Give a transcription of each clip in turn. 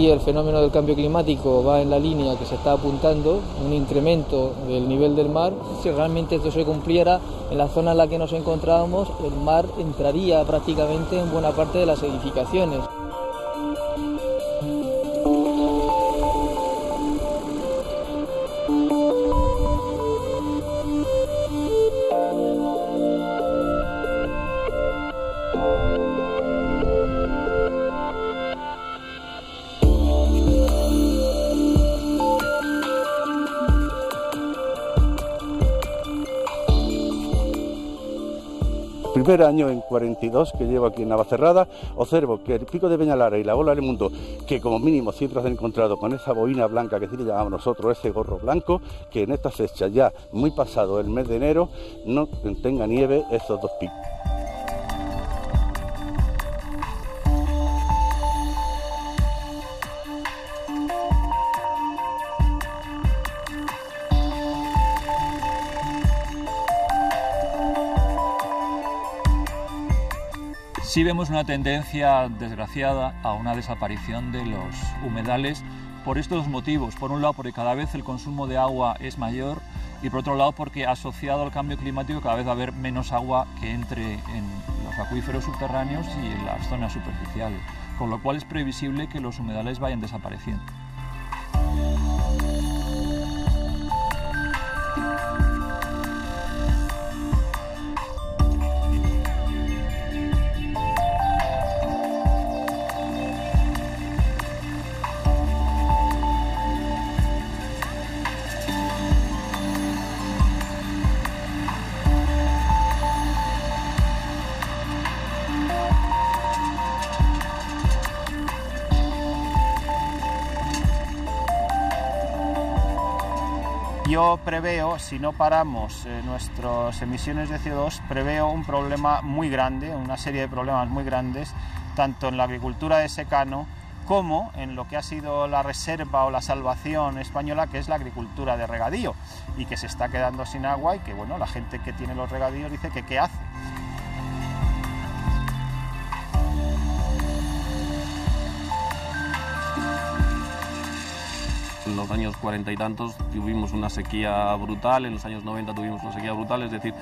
si el fenómeno del cambio climático va en la línea que se está apuntando, un incremento del nivel del mar, si realmente esto se cumpliera, en la zona en la que nos encontrábamos, el mar entraría prácticamente en buena parte de las edificaciones. Primer año en 42 que llevo aquí en Navacerrada, observo que el pico de Peñalara y la Bola del Mundo, que como mínimo siempre se han encontrado con esa boina blanca que sí le llamamos nosotros, ese gorro blanco, que en estas fechas ya muy pasado el mes de enero no tenga nieve esos dos picos. Sí vemos una tendencia desgraciada a una desaparición de los humedales por estos motivos. Por un lado, porque cada vez el consumo de agua es mayor y por otro lado, porque asociado al cambio climático cada vez va a haber menos agua que entre en los acuíferos subterráneos y en las zonas superficiales, con lo cual es previsible que los humedales vayan desapareciendo. Yo preveo, si no paramos nuestras emisiones de CO2, preveo un problema muy grande, una serie de problemas muy grandes, tanto en la agricultura de secano como en lo que ha sido la reserva o la salvación española, que es la agricultura de regadío, y que se está quedando sin agua y que, bueno, la gente que tiene los regadíos dice que ¿qué hace? En los años 40 y tantos tuvimos una sequía brutal, en los años 90 tuvimos una sequía brutal, es decir,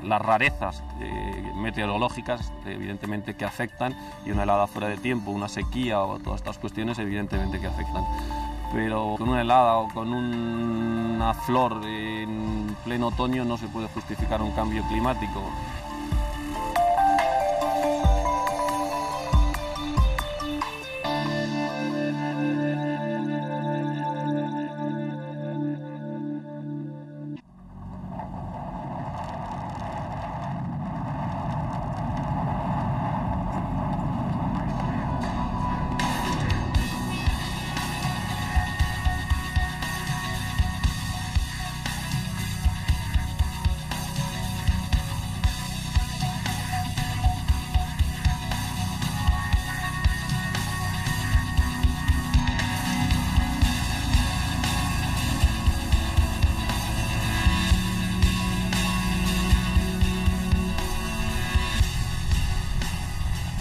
las rarezas meteorológicas evidentemente que afectan, y una helada fuera de tiempo, una sequía o todas estas cuestiones evidentemente que afectan. Pero con una helada o con una flor en pleno otoño no se puede justificar un cambio climático.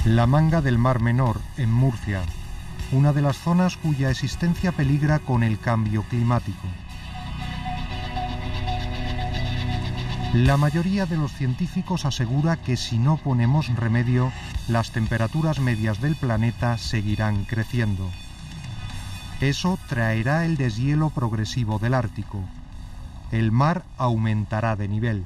La Manga del Mar Menor, en Murcia, una de las zonas cuya existencia peligra con el cambio climático. La mayoría de los científicos asegura que si no ponemos remedio, las temperaturas medias del planeta seguirán creciendo. Eso traerá el deshielo progresivo del Ártico. El mar aumentará de nivel.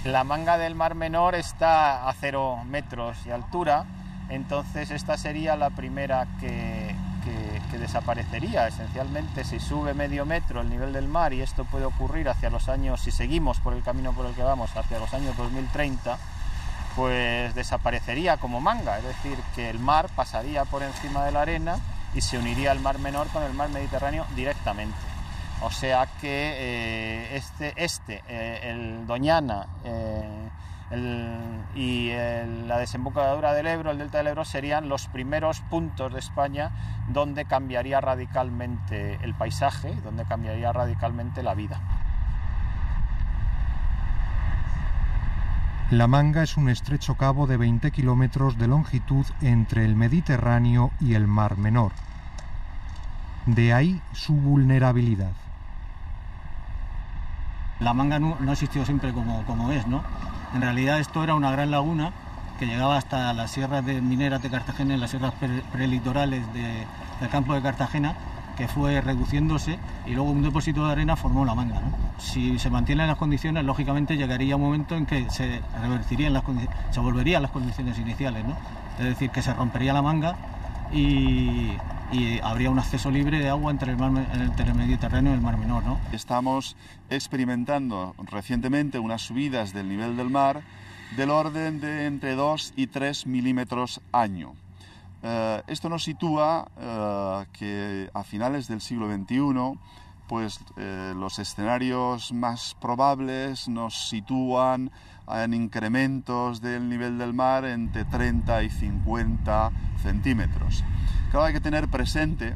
La manga del Mar Menor está a 0 metros de altura, entonces esta sería la primera que desaparecería. Esencialmente, si sube medio metro el nivel del mar, y esto puede ocurrir hacia los años, si seguimos por el camino por el que vamos, hacia los años 2030, pues desaparecería como manga, es decir, que el mar pasaría por encima de la arena y se uniría el Mar Menor con el mar Mediterráneo directamente. O sea que el Doñana la desembocadura del Ebro, el delta del Ebro, serían los primeros puntos de España donde cambiaría radicalmente el paisaje, donde cambiaría radicalmente la vida. La Manga es un estrecho cabo de 20 kilómetros de longitud entre el Mediterráneo y el Mar Menor. De ahí su vulnerabilidad. La Manga no existió siempre como es, ¿no? En realidad esto era una gran laguna que llegaba hasta las sierras mineras de Cartagena, en las sierras prelitorales del campo de Cartagena, que fue reduciéndose y luego un depósito de arena formó la Manga, ¿no? Si se mantienen las condiciones, lógicamente llegaría un momento en que se revertirían se volverían las condiciones iniciales, ¿no? Es decir, que se rompería la Manga y habría un acceso libre de agua entre el Mediterráneo y el Mar Menor, ¿no? Estamos experimentando recientemente unas subidas del nivel del mar del orden de entre 2 y 3 milímetros año. Esto nos sitúa que a finales del siglo XXI, pues los escenarios más probables nos sitúan en incrementos del nivel del mar entre 30 y 50 centímetros. Claro, hay que tener presente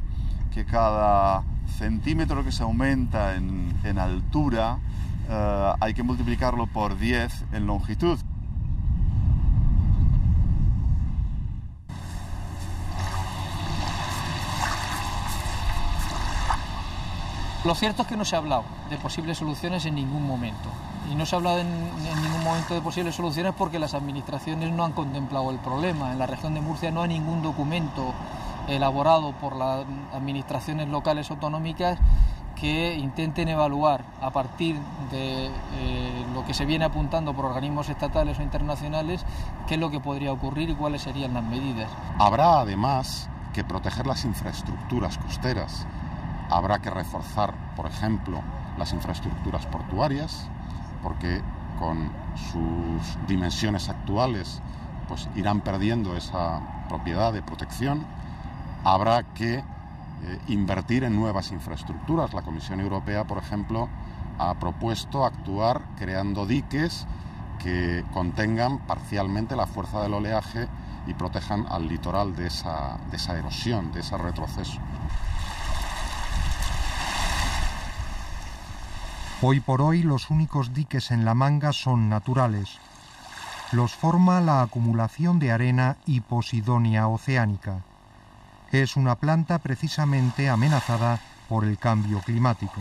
que cada centímetro que se aumenta en altura hay que multiplicarlo por 10 en longitud. Lo cierto es que no se ha hablado de posibles soluciones en ningún momento. Y no se ha hablado en ningún momento de posibles soluciones porque las administraciones no han contemplado el problema. En la región de Murcia no hay ningún documento elaborado por las administraciones locales autonómicas que intenten evaluar a partir de lo que se viene apuntando por organismos estatales o internacionales qué es lo que podría ocurrir y cuáles serían las medidas. Habrá además que proteger las infraestructuras costeras. Habrá que reforzar, por ejemplo, las infraestructuras portuarias, porque con sus dimensiones actuales pues irán perdiendo esa propiedad de protección. Habrá que invertir en nuevas infraestructuras. La Comisión Europea, por ejemplo, ha propuesto actuar creando diques que contengan parcialmente la fuerza del oleaje y protejan al litoral de esa erosión, de ese retroceso. Hoy por hoy los únicos diques en la Manga son naturales. Los forma la acumulación de arena y Posidonia oceanica. Es una planta precisamente amenazada por el cambio climático.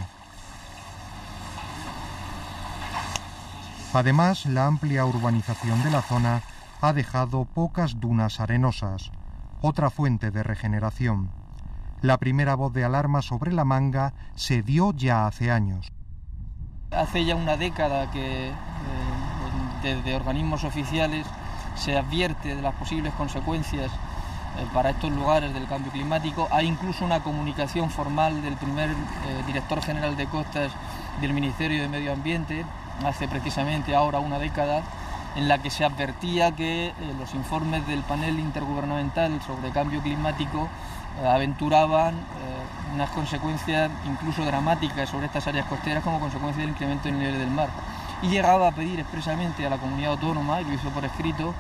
Además, la amplia urbanización de la zona ha dejado pocas dunas arenosas, otra fuente de regeneración. La primera voz de alarma sobre la Manga se dio ya hace años. Hace ya una década que desde organismos oficiales se advierte de las posibles consecuencias para estos lugares del cambio climático. Hay incluso una comunicación formal del primer director general de costas del Ministerio de Medio Ambiente, hace precisamente ahora una década, en la que se advertía que los informes del panel intergubernamental sobre cambio climático aventuraban unas consecuencias incluso dramáticas sobre estas áreas costeras como consecuencia del incremento del nivel del mar. Y llegaba a pedir expresamente a la comunidad autónoma, y lo hizo por escrito,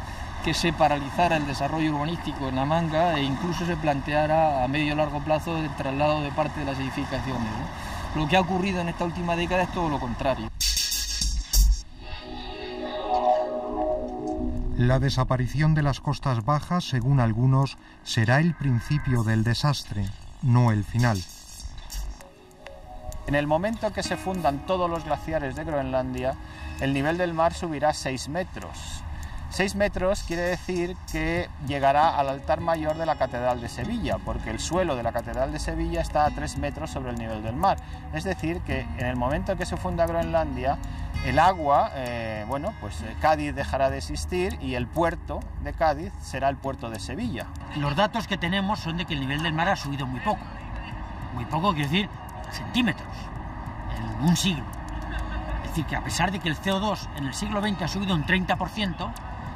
que se paralizara el desarrollo urbanístico en la Manga e incluso se planteara a medio y largo plazo el traslado de parte de las edificaciones, ¿no? Lo que ha ocurrido en esta última década es todo lo contrario. La desaparición de las costas bajas, según algunos, será el principio del desastre, no el final. En el momento que se fundan todos los glaciares de Groenlandia, el nivel del mar subirá 6 metros. 6 metros quiere decir que llegará al altar mayor de la Catedral de Sevilla, porque el suelo de la Catedral de Sevilla está a 3 metros sobre el nivel del mar. Es decir, que en el momento que se funda Groenlandia, el agua, Cádiz dejará de existir y el puerto de Cádiz será el puerto de Sevilla. Los datos que tenemos son de que el nivel del mar ha subido muy poco. Muy poco quiere decir centímetros, en un siglo. Es decir, que a pesar de que el CO2 en el siglo XX ha subido un 30%,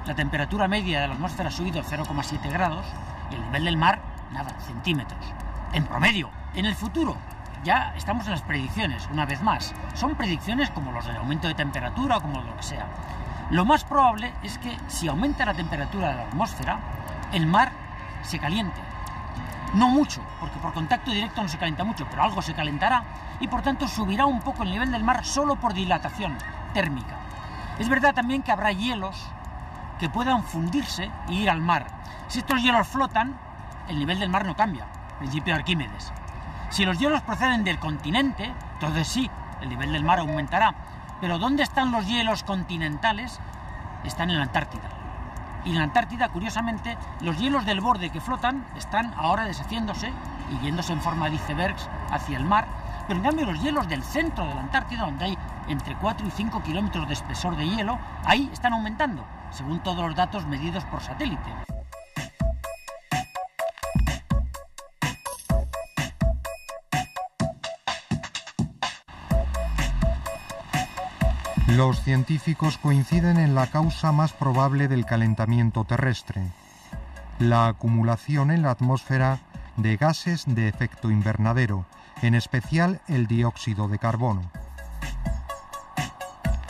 la temperatura media de la atmósfera ha subido 0,7 grados y el nivel del mar, nada, centímetros. En promedio, en el futuro, ya estamos en las predicciones, una vez más. Son predicciones como los del aumento de temperatura o como lo que sea. Lo más probable es que si aumenta la temperatura de la atmósfera, el mar se caliente. No mucho, porque por contacto directo no se calienta mucho, pero algo se calentará y por tanto subirá un poco el nivel del mar solo por dilatación térmica. Es verdad también que habrá hielos que puedan fundirse e ir al mar. Si estos hielos flotan, el nivel del mar no cambia, principio de Arquímedes. Si los hielos proceden del continente, entonces sí, el nivel del mar aumentará. Pero ¿dónde están los hielos continentales? Están en la Antártida. Y en la Antártida, curiosamente, los hielos del borde que flotan están ahora deshaciéndose y yéndose en forma de icebergs hacia el mar. Pero en cambio los hielos del centro de la Antártida, donde hay entre 4 y 5 kilómetros de espesor de hielo, ahí están aumentando, según todos los datos medidos por satélite. Los científicos coinciden en la causa más probable del calentamiento terrestre: la acumulación en la atmósfera de gases de efecto invernadero, en especial el dióxido de carbono.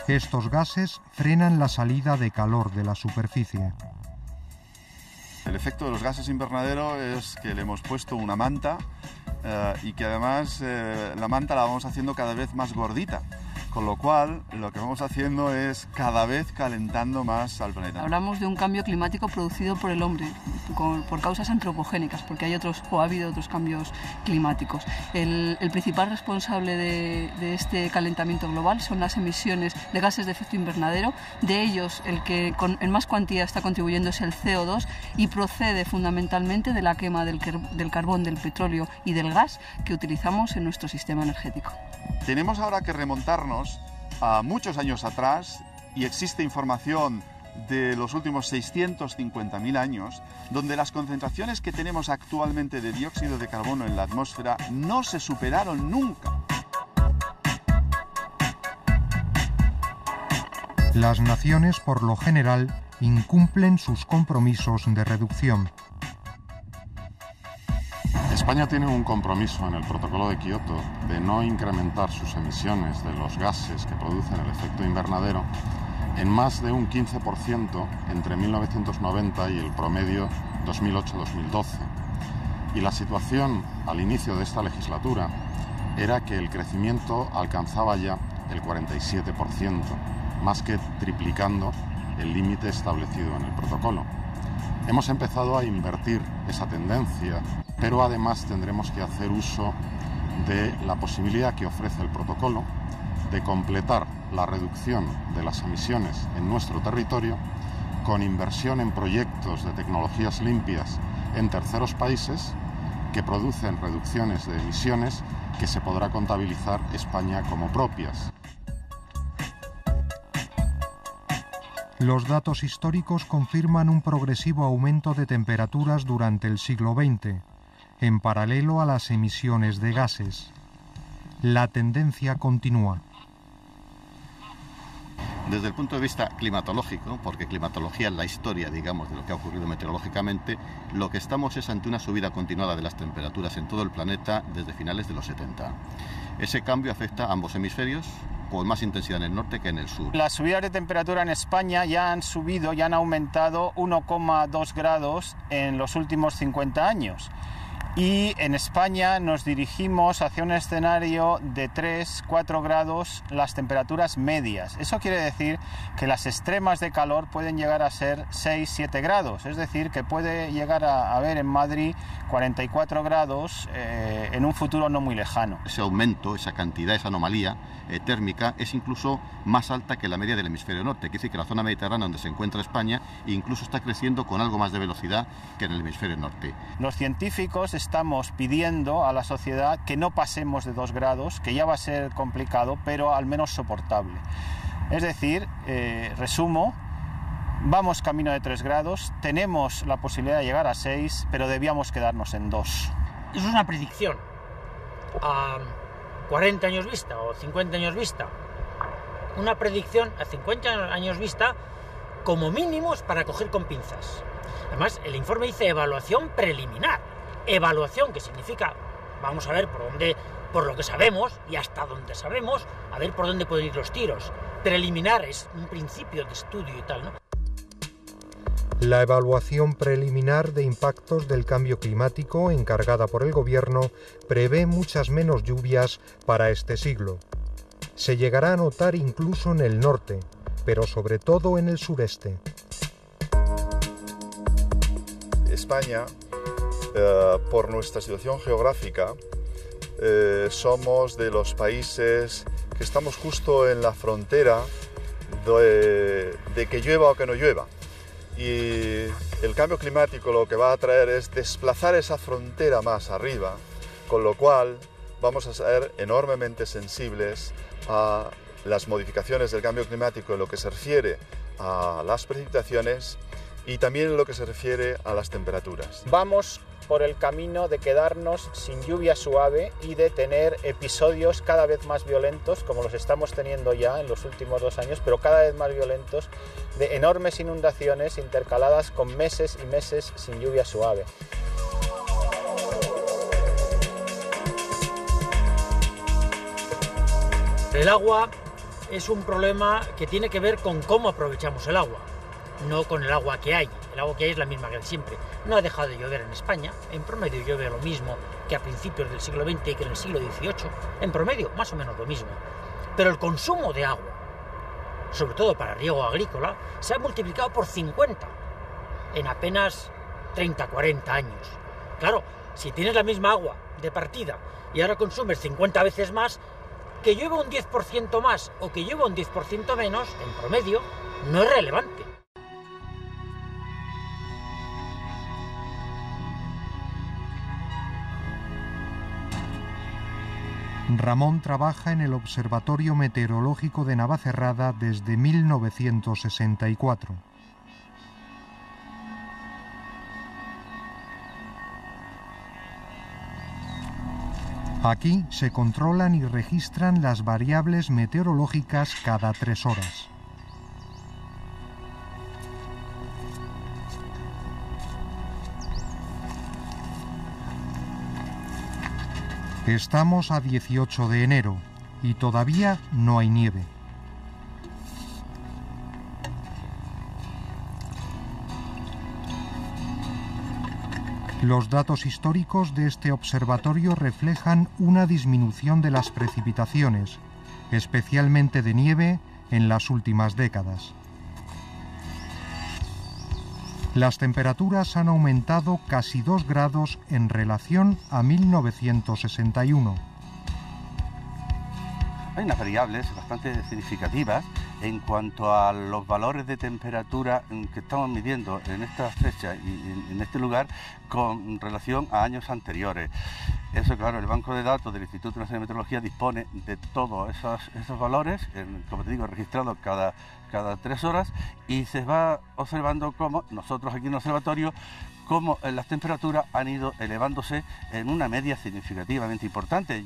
Estos gases frenan la salida de calor de la superficie. El efecto de los gases invernadero es que le hemos puesto una manta y que además la manta la vamos haciendo cada vez más gordita. Con lo cual, lo que vamos haciendo es cada vez calentando más al planeta. Hablamos de un cambio climático producido por el hombre, por causas antropogénicas, porque ha habido otros cambios climáticos. El principal responsable de este calentamiento global son las emisiones de gases de efecto invernadero. De ellos, el que en más cuantía está contribuyendo es el CO2 y procede fundamentalmente de la quema del carbón, del petróleo y del gas que utilizamos en nuestro sistema energético. Tenemos ahora que remontarnos a muchos años atrás, y existe información de los últimos 650.000 años, donde las concentraciones que tenemos actualmente de dióxido de carbono en la atmósfera no se superaron nunca. Las naciones, por lo general, incumplen sus compromisos de reducción. España tiene un compromiso en el Protocolo de Kioto de no incrementar sus emisiones de los gases que producen el efecto invernadero en más de un 15% entre 1990 y el promedio 2008-2012. Y la situación al inicio de esta legislatura era que el crecimiento alcanzaba ya el 47%, más que triplicando el límite establecido en el protocolo. Hemos empezado a invertir esa tendencia, pero además tendremos que hacer uso de la posibilidad que ofrece el protocolo de completar la reducción de las emisiones en nuestro territorio con inversión en proyectos de tecnologías limpias en terceros países que producen reducciones de emisiones que se podrá contabilizar España como propias. Los datos históricos confirman un progresivo aumento de temperaturas durante el siglo XX, en paralelo a las emisiones de gases. La tendencia continúa. Desde el punto de vista climatológico, porque climatología es la historia, digamos, de lo que ha ocurrido meteorológicamente, lo que estamos es ante una subida continuada de las temperaturas en todo el planeta desde finales de los 70. Ese cambio afecta a ambos hemisferios, con más intensidad en el norte que en el sur. Las subidas de temperatura en España ya han aumentado 1,2 grados en los últimos 50 años. Y en España nos dirigimos hacia un escenario de 3-4 grados las temperaturas medias. Eso quiere decir que las extremas de calor pueden llegar a ser 6-7 grados. Es decir, que puede llegar a haber en Madrid 44 grados en un futuro no muy lejano. Ese aumento, esa cantidad, esa anomalía térmica es incluso más alta que la media del hemisferio norte. Quiere decir que la zona mediterránea donde se encuentra España incluso está creciendo con algo más de velocidad que en el hemisferio norte. Los científicos estamos pidiendo a la sociedad que no pasemos de 2 grados, que ya va a ser complicado, pero al menos soportable. Es decir, resumo, vamos camino de 3 grados, tenemos la posibilidad de llegar a 6, pero debíamos quedarnos en 2. Eso es una predicción. 40 años vista o 50 años vista. Una predicción a 50 años vista como mínimo es para coger con pinzas. Además, el informe dice evaluación preliminar. Evaluación, que significa, vamos a ver por lo que sabemos y hasta donde sabemos, a ver por dónde pueden ir los tiros. Preliminar es un principio de estudio y tal, ¿no? La evaluación preliminar de impactos del cambio climático, encargada por el Gobierno, prevé muchas menos lluvias para este siglo. Se llegará a notar incluso en el norte, pero sobre todo en el sureste. España, por nuestra situación geográfica, somos de los países que estamos justo en la frontera de que llueva o que no llueva. Y el cambio climático lo que va a traer es desplazar esa frontera más arriba, con lo cual vamos a ser enormemente sensibles a las modificaciones del cambio climático en lo que se refiere a las precipitaciones y también en lo que se refiere a las temperaturas. Vamos por el camino de quedarnos sin lluvia suave y de tener episodios cada vez más violentos, como los estamos teniendo ya en los últimos 2 años, pero cada vez más violentos, de enormes inundaciones intercaladas con meses y meses sin lluvia suave. El agua es un problema que tiene que ver con cómo aprovechamos el agua, no con el agua que hay. El agua que hay es la misma que siempre. No ha dejado de llover en España. En promedio llueve lo mismo que a principios del siglo XX y que en el siglo XVIII. En promedio, más o menos lo mismo. Pero el consumo de agua, sobre todo para riego agrícola, se ha multiplicado por 50 en apenas 30, 40 años. Claro, si tienes la misma agua de partida y ahora consumes 50 veces más, que llueva un 10% más o que llueva un 10% menos, en promedio, no es relevante. Ramón trabaja en el Observatorio Meteorológico de Navacerrada desde 1964. Aquí se controlan y registran las variables meteorológicas cada 3 horas. Estamos a 18 de enero y todavía no hay nieve. Los datos históricos de este observatorio reflejan una disminución de las precipitaciones, especialmente de nieve, en las últimas décadas. Las temperaturas han aumentado casi 2 grados en relación a 1961. Hay unas variables bastante significativas en cuanto a los valores de temperatura que estamos midiendo en esta fecha y en este lugar con relación a años anteriores. Eso, claro, el banco de datos del Instituto Nacional de Meteorología dispone de todos esos valores, como te digo, registrados cada 3 horas, y se va observando cómo nosotros aquí en el observatorio, cómo las temperaturas han ido elevándose en una media significativamente importante.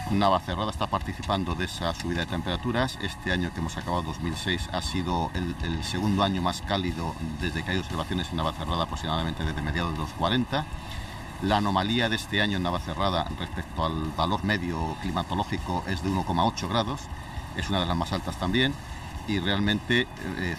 Navacerrada está participando de esa subida de temperaturas. Este año que hemos acabado, 2006, ha sido el segundo año más cálido desde que hay observaciones en Navacerrada, aproximadamente desde mediados de los 40. La anomalía de este año en Navacerrada respecto al valor medio climatológico es de 1,8 grados, es una de las más altas también, y realmente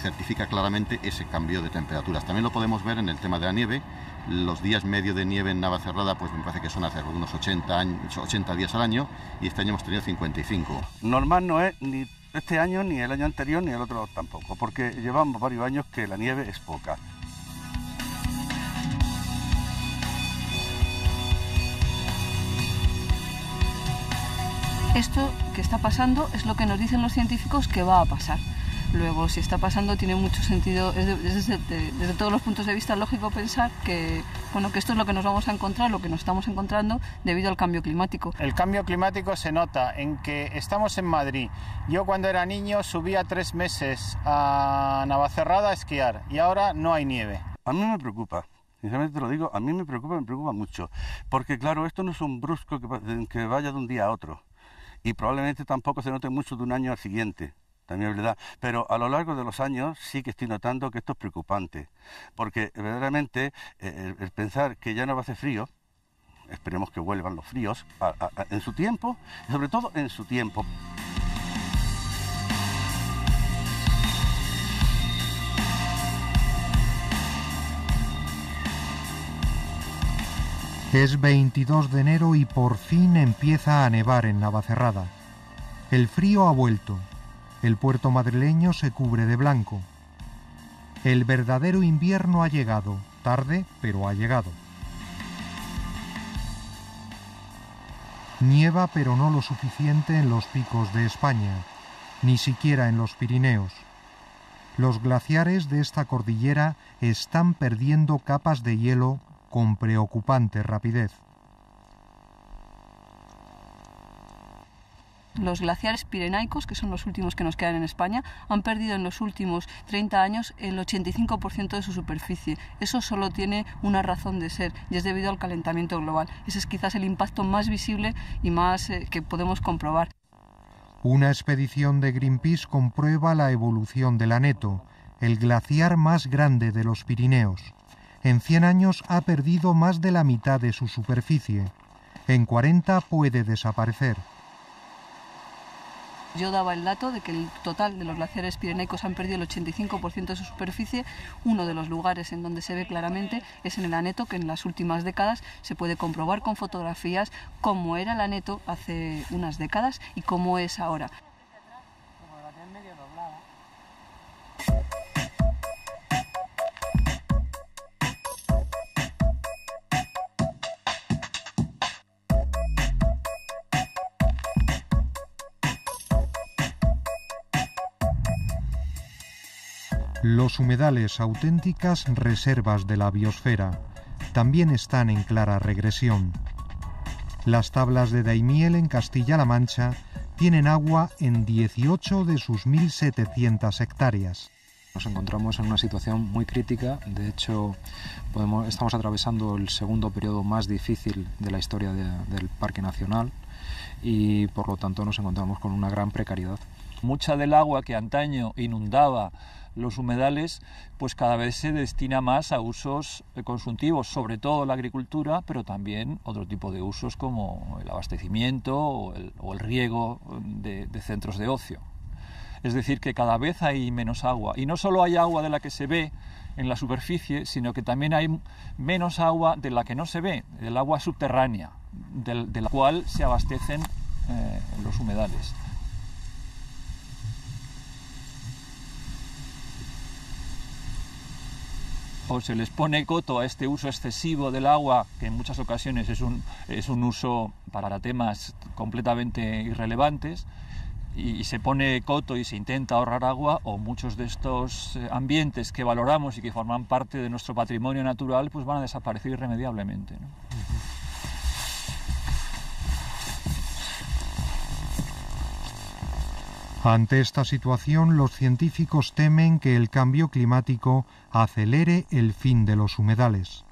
certifica claramente ese cambio de temperaturas. También lo podemos ver en el tema de la nieve. Los días medio de nieve en Navacerrada, pues me parece que son hace unos 80 días al año, y este año hemos tenido 55. Normal no es ni este año, ni el año anterior, ni el otro tampoco, porque llevamos varios años que la nieve es poca. Esto que está pasando es lo que nos dicen los científicos que va a pasar. Luego, si está pasando, tiene mucho sentido, desde todos los puntos de vista lógico pensar que, bueno, que esto es lo que nos vamos a encontrar, lo que nos estamos encontrando debido al cambio climático. El cambio climático se nota en que estamos en Madrid. Yo cuando era niño subía 3 meses a Navacerrada a esquiar y ahora no hay nieve. A mí me preocupa. Sinceramente te lo digo, a mí me preocupa mucho, porque claro, esto no es un brusco que vaya de un día a otro, y probablemente tampoco se note mucho de un año al siguiente. También es verdad, pero a lo largo de los años sí que estoy notando que esto es preocupante, porque verdaderamente el pensar que ya no va a hacer frío, esperemos que vuelvan los fríos en su tiempo, y sobre todo en su tiempo. Es 22 de enero y por fin empieza a nevar en Navacerrada. El frío ha vuelto. El puerto madrileño se cubre de blanco. El verdadero invierno ha llegado, tarde, pero ha llegado. Nieva, pero no lo suficiente en los picos de España, ni siquiera en los Pirineos. Los glaciares de esta cordillera están perdiendo capas de hielo con preocupante rapidez. Los glaciares pirenaicos, que son los últimos que nos quedan en España, han perdido en los últimos 30 años el 85% de su superficie. Eso solo tiene una razón de ser y es debido al calentamiento global. Ese es quizás el impacto más visible y más que podemos comprobar. Una expedición de Greenpeace comprueba la evolución del Aneto, el glaciar más grande de los Pirineos. En 100 años ha perdido más de la mitad de su superficie. En 40 puede desaparecer. Yo daba el dato de que el total de los glaciares pirenaicos han perdido el 85% de su superficie. Uno de los lugares en donde se ve claramente es en el Aneto, que en las últimas décadas se puede comprobar con fotografías cómo era el Aneto hace unas décadas y cómo es ahora. Los humedales, auténticas reservas de la biosfera, también están en clara regresión. Las tablas de Daimiel en Castilla-La Mancha tienen agua en 18 de sus 1.700 hectáreas. Nos encontramos en una situación muy crítica. De hecho, estamos atravesando el segundo periodo más difícil de la historia del Parque Nacional y por lo tanto nos encontramos con una gran precariedad. Mucha del agua que antaño inundaba los humedales, pues cada vez se destina más a usos consultivos, sobre todo la agricultura, pero también otro tipo de usos como el abastecimiento o el riego de centros de ocio. Es decir, que cada vez hay menos agua. Y no solo hay agua de la que se ve en la superficie, sino que también hay menos agua de la que no se ve, del agua subterránea, de la cual se abastecen los humedales. O se les pone coto a este uso excesivo del agua, que en muchas ocasiones es un uso para temas completamente irrelevantes, y se pone coto y se intenta ahorrar agua, o muchos de estos ambientes que valoramos y que forman parte de nuestro patrimonio natural, pues van a desaparecer irremediablemente, ¿no? Ante esta situación, los científicos temen que el cambio climático acelere el fin de los humedales.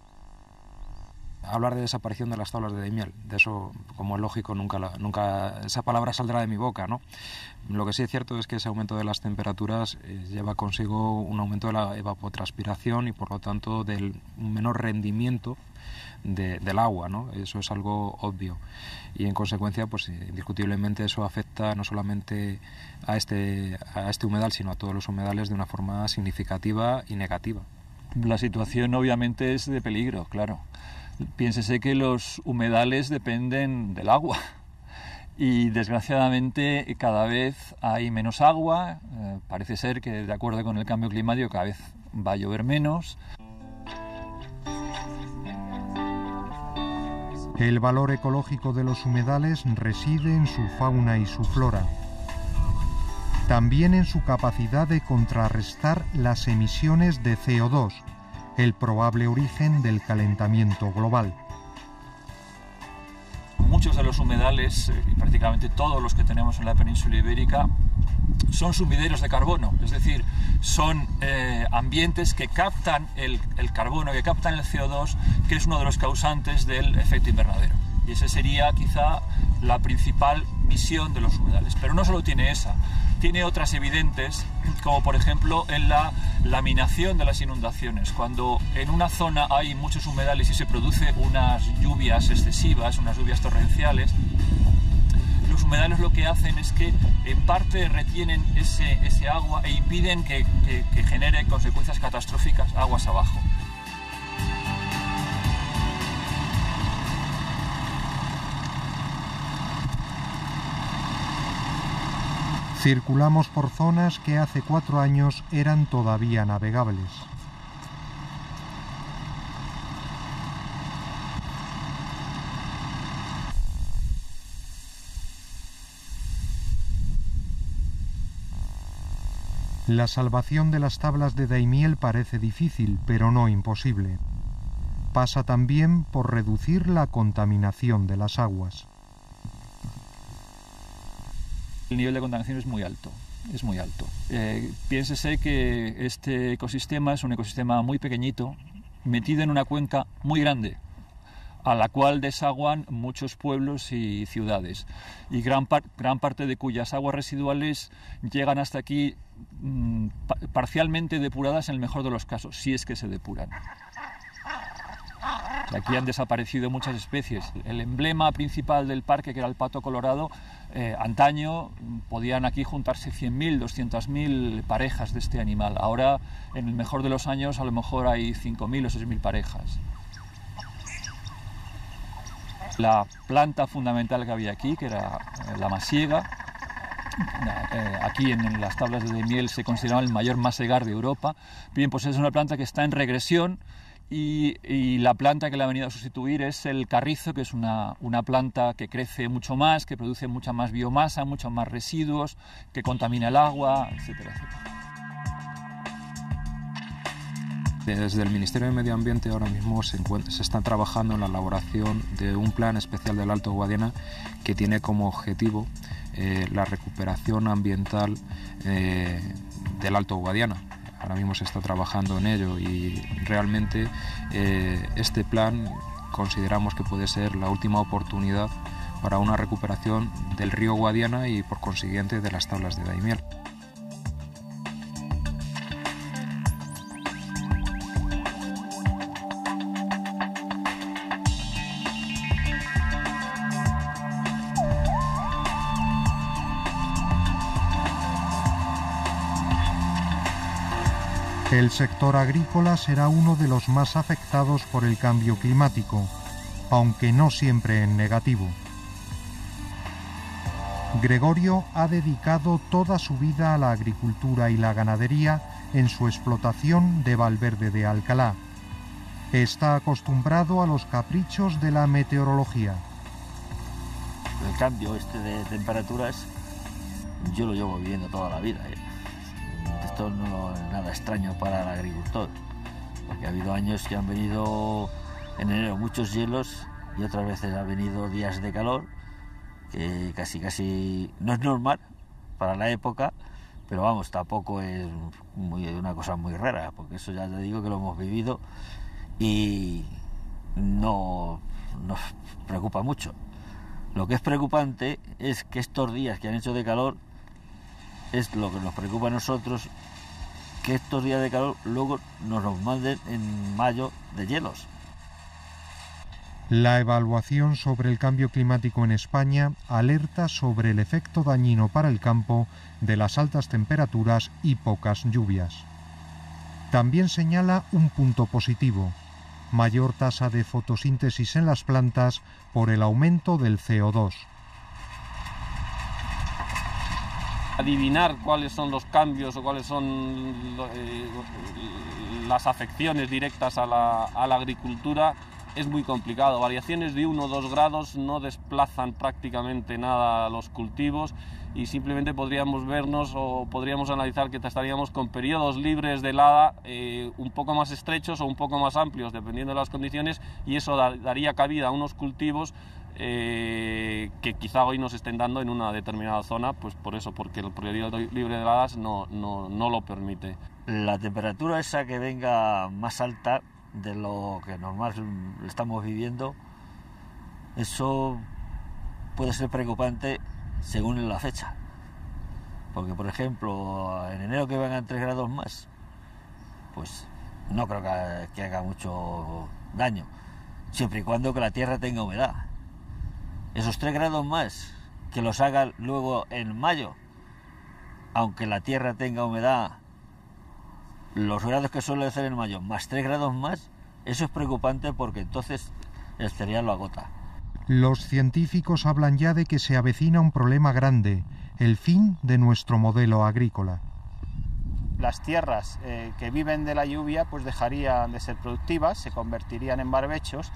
Hablar de desaparición de las tablas de Daimiel, de eso, como es lógico, nunca esa palabra saldrá de mi boca, ¿no? Lo que sí es cierto es que ese aumento de las temperaturas lleva consigo un aumento de la evapotranspiración y por lo tanto del menor rendimiento del agua, ¿no? Eso es algo obvio y en consecuencia pues indiscutiblemente eso afecta no solamente a este humedal sino a todos los humedales de una forma significativa y negativa. La situación obviamente es de peligro, claro. Piénsese que los humedales dependen del agua y desgraciadamente cada vez hay menos agua, parece ser que de acuerdo con el cambio climático cada vez va a llover menos. El valor ecológico de los humedales reside en su fauna y su flora. También en su capacidad de contrarrestar las emisiones de CO2, el probable origen del calentamiento global. Muchos de los humedales, y prácticamente todos los que tenemos en la península ibérica, son sumideros de carbono, es decir, son ambientes que captan el carbono, que captan el CO2, que es uno de los causantes del efecto invernadero. Y esa sería quizá la principal misión de los humedales. Pero no solo tiene esa, tiene otras evidentes, como por ejemplo en la laminación de las inundaciones. Cuando en una zona hay muchos humedales y se producen unas lluvias excesivas, unas lluvias torrenciales, los humedales lo que hacen es que en parte retienen ese agua e impiden que genere consecuencias catastróficas aguas abajo. Circulamos por zonas que hace 4 años eran todavía navegables. La salvación de las tablas de Daimiel parece difícil, pero no imposible. Pasa también por reducir la contaminación de las aguas. El nivel de contaminación es muy alto. Piénsese que este ecosistema es un ecosistema muy pequeñito, metido en una cuenca muy grande, a la cual desaguan muchos pueblos y ciudades, y gran parte de cuyas aguas residuales llegan hasta aquí parcialmente depuradas en el mejor de los casos, si es que se depuran. Aquí han desaparecido muchas especies. El emblema principal del parque, que era el pato colorado, antaño podían aquí juntarse 100.000, 200.000 parejas de este animal. Ahora, en el mejor de los años, a lo mejor hay 5.000 o 6.000 parejas. La planta fundamental que había aquí, que era la masiega, aquí en las tablas de Daimiel se consideraba el mayor masegar de Europa. Bien, pues es una planta que está en regresión. Y la planta que la ha venido a sustituir es el carrizo, que es una planta que crece mucho más, que produce mucha más biomasa, muchos más residuos, que contamina el agua, etcétera, etcétera. Desde el Ministerio de Medio Ambiente ahora mismo se está trabajando en la elaboración de un plan especial del Alto Guadiana que tiene como objetivo la recuperación ambiental del Alto Guadiana. Ahora mismo se está trabajando en ello y realmente este plan consideramos que puede ser la última oportunidad para una recuperación del río Guadiana y por consiguiente de las tablas de Daimiel. El sector agrícola será uno de los más afectados por el cambio climático, aunque no siempre en negativo. Gregorio ha dedicado toda su vida a la agricultura y la ganadería en su explotación de Valverde de Alcalá. Está acostumbrado a los caprichos de la meteorología. El cambio de temperaturas yo lo llevo viviendo toda la vida, Esto no es nada extraño para el agricultor, porque ha habido años que han venido en enero muchos hielos y otras veces han venido días de calor, que casi no es normal para la época, pero vamos, tampoco es una cosa muy rara, porque eso ya te digo que lo hemos vivido y no nos preocupa mucho. Lo que es preocupante es que estos días que han hecho de calor es lo que nos preocupa a nosotros, que estos días de calor luego nos los manden en mayo de hielos. La evaluación sobre el cambio climático en España alerta sobre el efecto dañino para el campo de las altas temperaturas y pocas lluvias. También señala un punto positivo: mayor tasa de fotosíntesis en las plantas por el aumento del CO2. Adivinar cuáles son los cambios o cuáles son las afecciones directas a la agricultura es muy complicado. Variaciones de 1 o 2 grados no desplazan prácticamente nada a los cultivos y simplemente podríamos vernos o podríamos analizar que estaríamos con periodos libres de helada un poco más estrechos o un poco más amplios dependiendo de las condiciones, y eso daría cabida a unos cultivos que quizá hoy nos estén dando en una determinada zona, pues por eso, porque el periodo libre de heladas no lo permite. La temperatura esa que venga más alta de lo que normal estamos viviendo, eso puede ser preocupante según la fecha, porque por ejemplo en enero que vengan 3 grados más, pues no creo que haga mucho daño, siempre y cuando que la tierra tenga humedad. Esos 3 grados más que los haga luego en mayo, aunque la tierra tenga humedad, los grados que suele hacer en mayo más 3 grados más, eso es preocupante, porque entonces el cereal lo agota. Los científicos hablan ya de que se avecina un problema grande, el fin de nuestro modelo agrícola. Las tierras que viven de la lluvia pues dejarían de ser productivas, se convertirían en barbechos,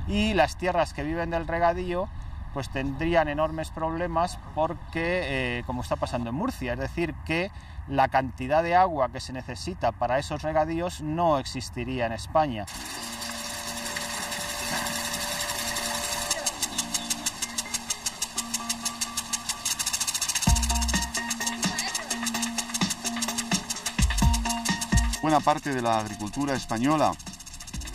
y las tierras que viven del regadío pues tendrían enormes problemas porque, como está pasando en Murcia, es decir, que la cantidad de agua que se necesita para esos regadíos no existiría en España. Buena parte de la agricultura española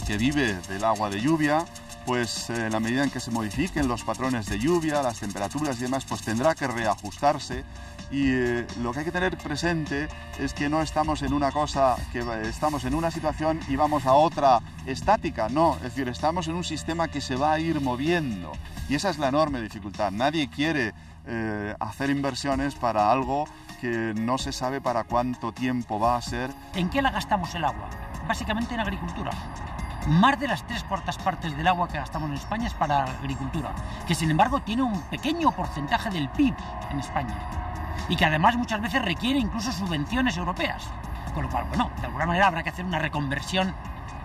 que vive del agua de lluvia, pues en la medida en que se modifiquen los patrones de lluvia, las temperaturas y demás, pues tendrá que reajustarse. Y lo que hay que tener presente es que no estamos en una cosa, que estamos en una situación y vamos a otra estática, no, es decir, estamos en un sistema que se va a ir moviendo, y esa es la enorme dificultad. Nadie quiere hacer inversiones para algo que no se sabe para cuánto tiempo va a ser. ¿En qué la gastamos el agua? Básicamente en agricultura. Más de las 3/4 partes del agua que gastamos en España es para agricultura, que sin embargo tiene un pequeño porcentaje del PIB en España, y que además muchas veces requiere incluso subvenciones europeas. Con lo cual, bueno, de alguna manera habrá que hacer una reconversión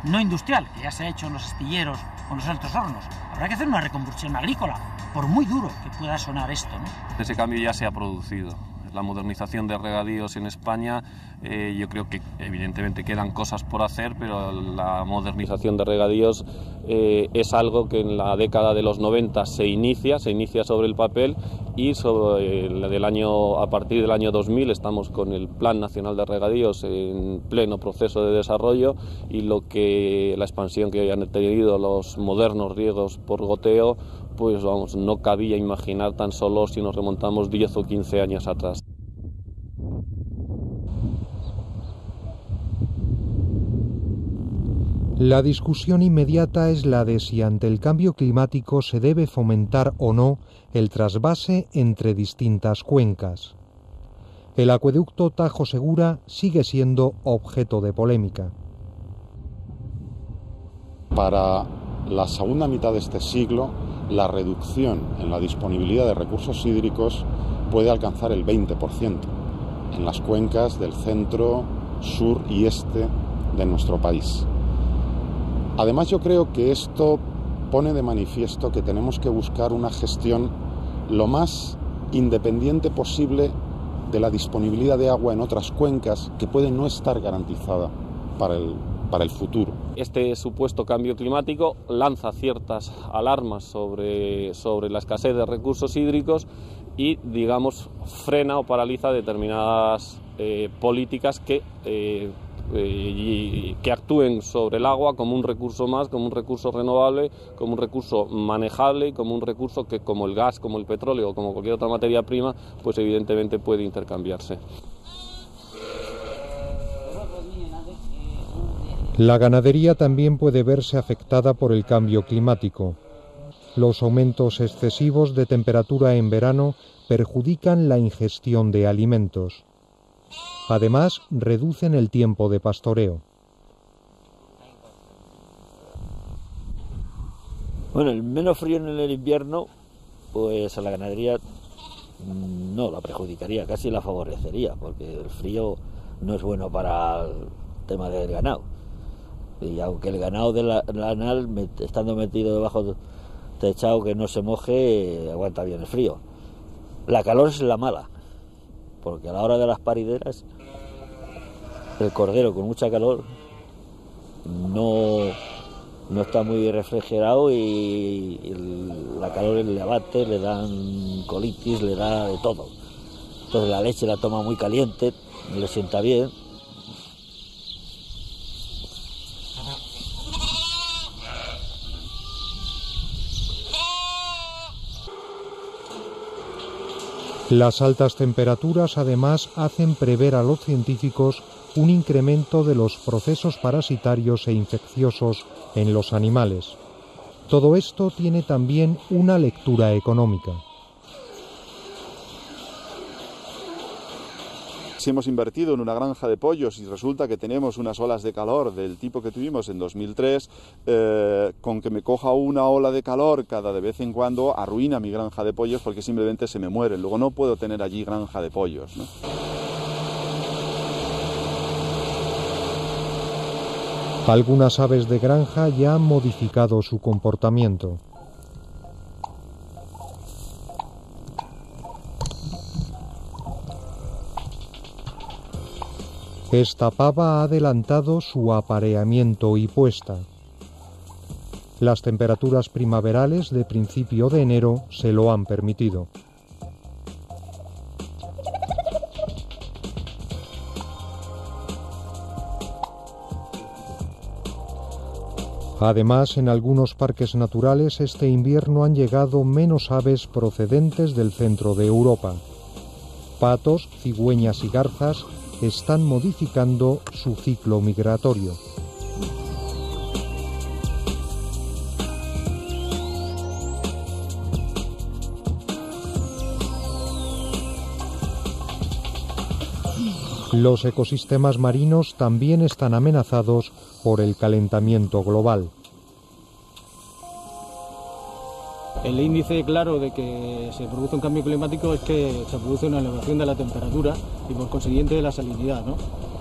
no industrial, que ya se ha hecho en los astilleros o en los altos hornos. Habrá que hacer una reconversión agrícola, por muy duro que pueda sonar esto, ¿no? Ese cambio ya se ha producido. La modernización de regadíos en España, yo creo que evidentemente quedan cosas por hacer, pero la modernización de regadíos es algo que en la década de los 90 se inicia sobre el papel, y a partir del año 2000 estamos con el Plan Nacional de Regadíos en pleno proceso de desarrollo, y la expansión que han tenido los modernos riegos por goteo, pues vamos, no cabía imaginar tan solo si nos remontamos 10 o 15 años atrás. La discusión inmediata es la de si ante el cambio climático se debe fomentar o no el trasvase entre distintas cuencas. El acueducto Tajo Segura sigue siendo objeto de polémica. Para la segunda mitad de este siglo, la reducción en la disponibilidad de recursos hídricos puede alcanzar el 20% en las cuencas del centro, sur y este de nuestro país. Además, yo creo que esto pone de manifiesto que tenemos que buscar una gestión lo más independiente posible de la disponibilidad de agua en otras cuencas que puede no estar garantizada para el futuro. Este supuesto cambio climático lanza ciertas alarmas sobre la escasez de recursos hídricos y, digamos, frena o paraliza determinadas políticas que actúen sobre el agua como un recurso más, como un recurso renovable, como un recurso manejable y como un recurso que, como el gas, como el petróleo o como cualquier otra materia prima, pues evidentemente puede intercambiarse. La ganadería también puede verse afectada por el cambio climático. Los aumentos excesivos de temperatura en verano perjudican la ingestión de alimentos. Además, reducen el tiempo de pastoreo. Bueno, el menos frío en el invierno, pues a la ganadería no la perjudicaría, casi la favorecería, porque el frío no es bueno para el tema del ganado. Y aunque el ganado de lanal, estando metido debajo techado que no se moje, aguanta bien el frío. La calor es la mala, porque a la hora de las parideras, el cordero con mucha calor no está muy refrigerado y la calor le abate, le dan colitis, le da de todo. Entonces la leche la toma muy caliente, no le sienta bien. Las altas temperaturas además hacen prever a los científicos un incremento de los procesos parasitarios e infecciosos en los animales. Todo esto tiene también una lectura económica. si hemos invertido en una granja de pollos y resulta que tenemos unas olas de calor del tipo que tuvimos en 2003, con que me coja una ola de calor cada de vez en cuando arruina mi granja de pollos porque simplemente se me mueren. Luego no puedo tener allí granja de pollos, ¿no? Algunas aves de granja ya han modificado su comportamiento. Esta pava ha adelantado su apareamiento y puesta. Las temperaturas primaverales de principio de enero se lo han permitido. Además, en algunos parques naturales este invierno han llegado menos aves procedentes del centro de Europa. Patos, cigüeñas y garzas están modificando su ciclo migratorio. Los ecosistemas marinos también están amenazados por el calentamiento global. El índice claro de que se produce un cambio climático es que se produce una elevación de la temperatura y por consiguiente de la salinidad, ¿no?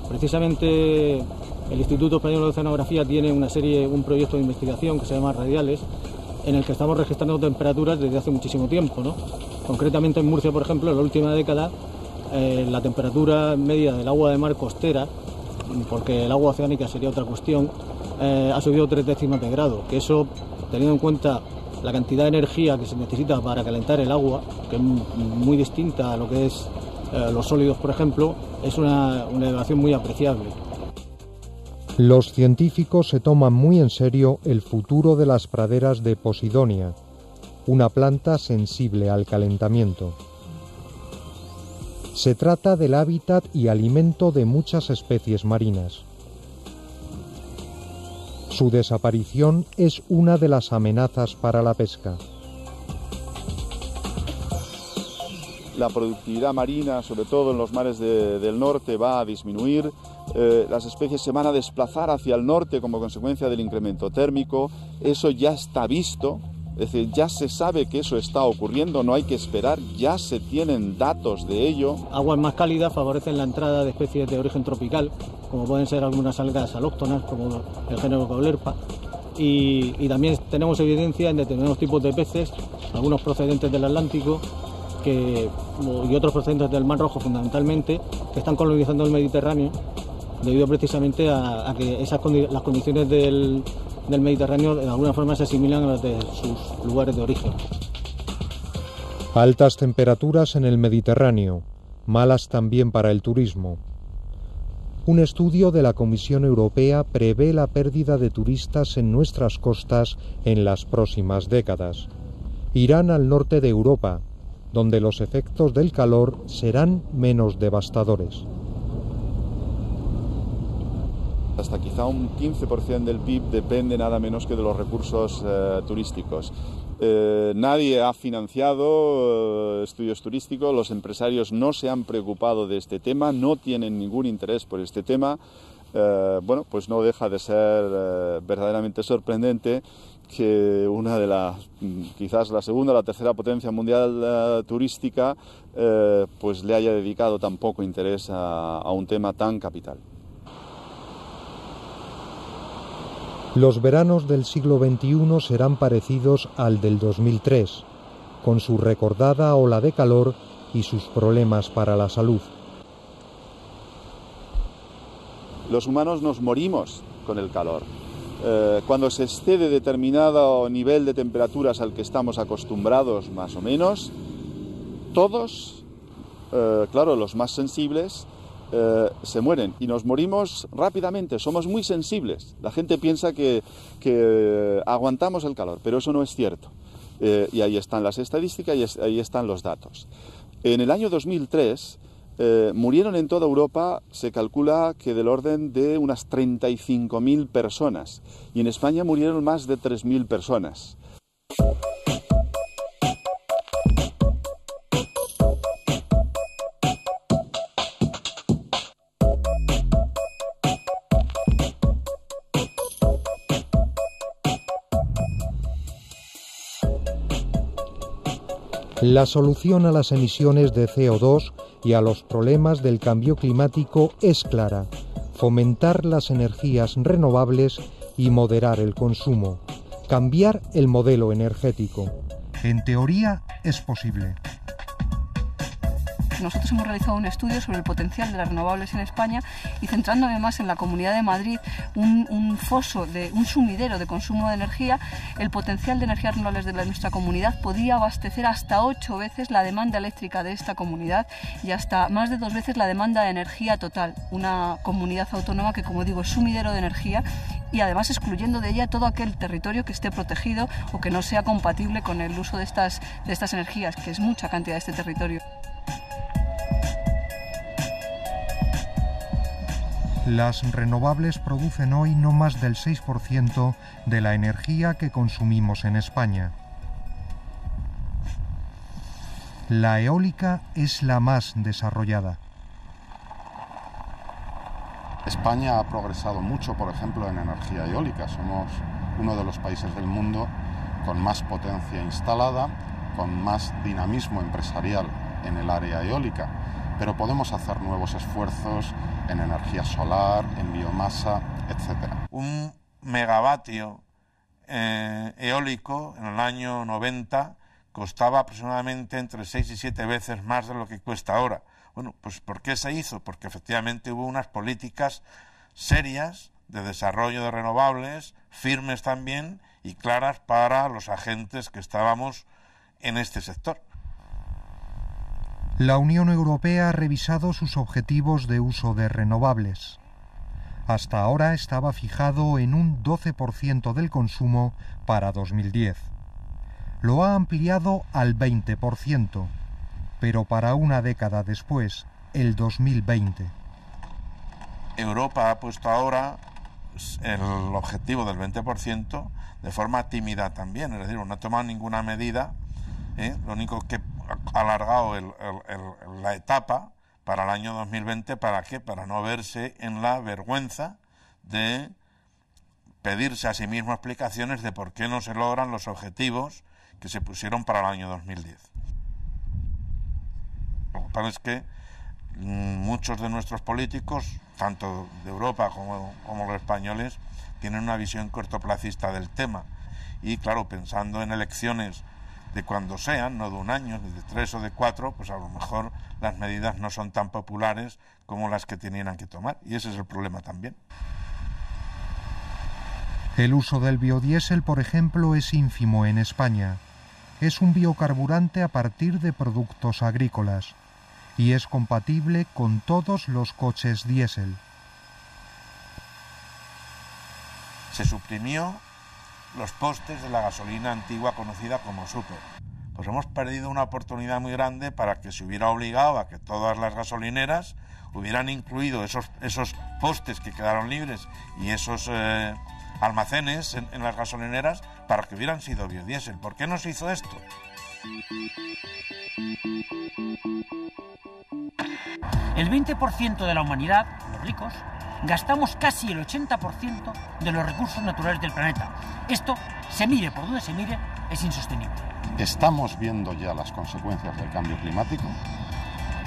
Precisamente el Instituto Español de Oceanografía tiene un proyecto de investigación que se llama Radiales, en el que estamos registrando temperaturas desde hace muchísimo tiempo, ¿no? Concretamente en Murcia, por ejemplo, en la última década la temperatura media del agua de mar costera, porque el agua oceánica sería otra cuestión, ha subido 3 décimas de grado, que eso, teniendo en cuenta la cantidad de energía que se necesita para calentar el agua, que es muy distinta a lo que es los sólidos, por ejemplo, es una elevación muy apreciable. Los científicos se toman muy en serio el futuro de las praderas de Posidonia, una planta sensible al calentamiento. Se trata del hábitat y alimento de muchas especies marinas. Su desaparición es una de las amenazas para la pesca. La productividad marina, sobre todo en los mares del norte, va a disminuir. Las especies se van a desplazar hacia el norte como consecuencia del incremento térmico. Eso ya está visto, es decir, ya se sabe que eso está ocurriendo, no hay que esperar, ya se tienen datos de ello. Aguas más cálidas favorecen la entrada de especies de origen tropical, como pueden ser algunas algas alóctonas, como el género Caulerpa. Y también tenemos evidencia en determinados tipos de peces, algunos procedentes del Atlántico y otros procedentes del Mar Rojo fundamentalmente, que están colonizando el Mediterráneo debido precisamente a que las condiciones del Mediterráneo de alguna forma se asimilan a las de sus lugares de origen. Altas temperaturas en el Mediterráneo, malas también para el turismo. Un estudio de la Comisión Europea prevé la pérdida de turistas en nuestras costas en las próximas décadas. Irán al norte de Europa, donde los efectos del calor serán menos devastadores. Hasta quizá un 15% del PIB depende nada menos que de los recursos turísticos. Nadie ha financiado estudios turísticos, los empresarios no se han preocupado de este tema, no tienen ningún interés por este tema. Bueno, pues no deja de ser verdaderamente sorprendente que una de las, quizás la segunda o la tercera potencia mundial turística, pues le haya dedicado tan poco interés a un tema tan capital. Los veranos del siglo XXI serán parecidos al del 2003, con su recordada ola de calor y sus problemas para la salud. Los humanos nos morimos con el calor. Cuando se excede determinado nivel de temperaturas al que estamos acostumbrados más o menos, todos, claro, los más sensibles, se mueren y nos morimos rápidamente, somos muy sensibles. La gente piensa que aguantamos el calor, pero eso no es cierto. Y ahí están las estadísticas y ahí están los datos. En el año 2003 murieron en toda Europa, se calcula que del orden de unas 35.000 personas y en España murieron más de 3.000 personas. La solución a las emisiones de CO2 y a los problemas del cambio climático es clara: fomentar las energías renovables y moderar el consumo, cambiar el modelo energético. En teoría es posible. Nosotros hemos realizado un estudio sobre el potencial de las renovables en España y, centrándome más en la Comunidad de Madrid, un sumidero de consumo de energía, el potencial de energías renovables de nuestra comunidad podía abastecer hasta 8 veces la demanda eléctrica de esta comunidad y hasta más de 2 veces la demanda de energía total. Una comunidad autónoma que, como digo, es sumidero de energía y además excluyendo de ella todo aquel territorio que esté protegido o que no sea compatible con el uso de estas energías, que es mucha cantidad de este territorio. Las renovables producen hoy no más del 6% de la energía que consumimos en España. La eólica es la más desarrollada. España ha progresado mucho, por ejemplo, en energía eólica. Somos uno de los países del mundo con más potencia instalada, con más dinamismo empresarial en el área eólica, pero podemos hacer nuevos esfuerzos en energía solar, en biomasa, etc. Un megavatio eólico en el año 90 costaba aproximadamente entre 6 y 7 veces más de lo que cuesta ahora. Bueno, pues ¿por qué se hizo? Porque efectivamente hubo unas políticas serias de desarrollo de renovables, firmes también y claras para los agentes que estábamos en este sector. La Unión Europea ha revisado sus objetivos de uso de renovables. Hasta ahora estaba fijado en un 12% del consumo para 2010. Lo ha ampliado al 20%, pero para una década después, el 2020. Europa ha puesto ahora el objetivo del 20% de forma tímida también, es decir, no ha tomado ninguna medida, lo único que ha alargado la etapa para el año 2020, ¿para qué? Para no verse en la vergüenza de pedirse a sí mismo explicaciones de por qué no se logran los objetivos que se pusieron para el año 2010. Lo que pasa es que muchos de nuestros políticos, tanto de Europa como los españoles, tienen una visión cortoplacista del tema y, claro, pensando en elecciones de cuando sean, no de un año, ni de 3 o de 4, pues a lo mejor las medidas no son tan populares como las que tenían que tomar, y ese es el problema también. El uso del biodiesel, por ejemplo, es ínfimo en España. Es un biocarburante a partir de productos agrícolas y es compatible con todos los coches diésel. Se suprimió los postes de la gasolina antigua conocida como súper. Pues hemos perdido una oportunidad muy grande para que se hubiera obligado a que todas las gasolineras hubieran incluido esos postes que quedaron libres y esos almacenes en las gasolineras para que hubieran sido biodiesel. ¿Por qué no se hizo esto? El 20% de la humanidad, los ricos, gastamos casi el 80% de los recursos naturales del planeta. Esto, se mire por donde se mire, es insostenible. Estamos viendo ya las consecuencias del cambio climático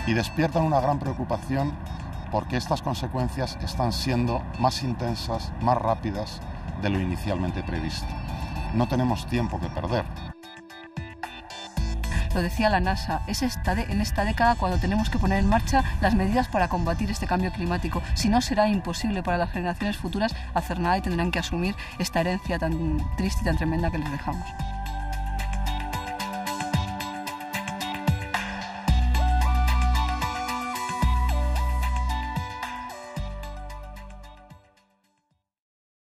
y despiertan una gran preocupación porque estas consecuencias están siendo más intensas, más rápidas de lo inicialmente previsto. No tenemos tiempo que perder. Lo decía la NASA, es en esta década cuando tenemos que poner en marcha las medidas para combatir este cambio climático. Si no, será imposible para las generaciones futuras hacer nada y tendrán que asumir esta herencia tan triste y tan tremenda que les dejamos.